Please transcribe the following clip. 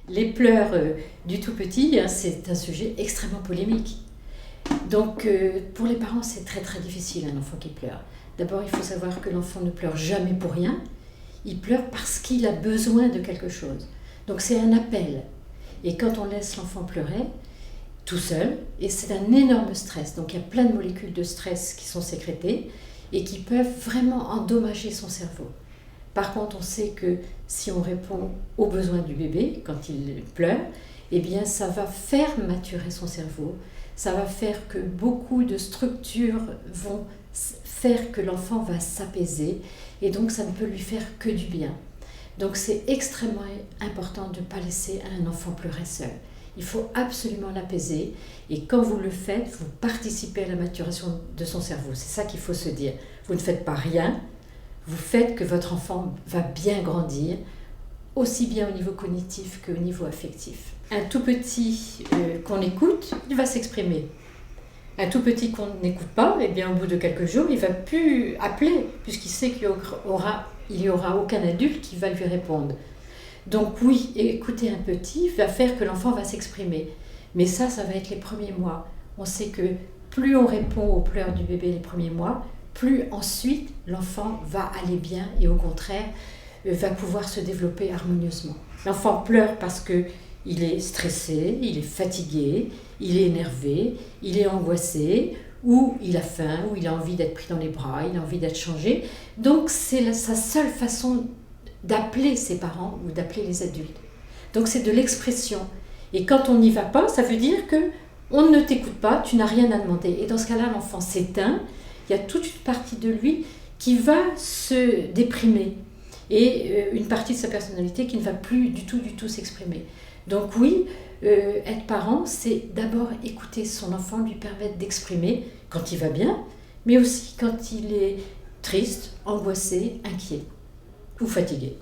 Les pleurs du tout petit, hein, c'est un sujet extrêmement polémique. Donc pour les parents, c'est très très difficile un enfant qui pleure. D'abord, il faut savoir que l'enfant ne pleure jamais pour rien, il pleure parce qu'il a besoin de quelque chose. Donc c'est un appel. Et quand on laisse l'enfant pleurer, tout seul, et c'est un énorme stress. Donc il y a plein de molécules de stress qui sont sécrétées et qui peuvent vraiment endommager son cerveau. Par contre, on sait que si on répond aux besoins du bébé quand il pleure, eh bien ça va faire maturer son cerveau, ça va faire que beaucoup de structures vont faire que l'enfant va s'apaiser et donc ça ne peut lui faire que du bien. Donc c'est extrêmement important de ne pas laisser un enfant pleurer seul. Il faut absolument l'apaiser et quand vous le faites, vous participez à la maturation de son cerveau. C'est ça qu'il faut se dire. Vous ne faites pas rien, vous faites que votre enfant va bien grandir, aussi bien au niveau cognitif qu'au niveau affectif. Un tout petit qu'on écoute, il va s'exprimer. Un tout petit qu'on n'écoute pas, eh bien, au bout de quelques jours, il ne va plus appeler, puisqu'il sait qu'il n'y aura aucun adulte qui va lui répondre. Donc oui, écouter un petit va faire que l'enfant va s'exprimer. Mais ça va être les premiers mois. On sait que plus on répond aux pleurs du bébé les premiers mois, plus ensuite l'enfant va aller bien et au contraire va pouvoir se développer harmonieusement. L'enfant pleure parce qu'il est stressé, il est fatigué, il est énervé, il est angoissé, ou il a faim, ou il a envie d'être pris dans les bras, il a envie d'être changé. Donc c'est sa seule façon d'appeler ses parents ou d'appeler les adultes. Donc c'est de l'expression. Et quand on n'y va pas, ça veut dire qu'on ne t'écoute pas, tu n'as rien à demander. Et dans ce cas-là, l'enfant s'éteint, il y a toute une partie de lui qui va se déprimer et une partie de sa personnalité qui ne va plus du tout s'exprimer. Donc oui, être parent, c'est d'abord écouter son enfant, lui permettre d'exprimer quand il va bien, mais aussi quand il est triste, angoissé, inquiet ou fatigué.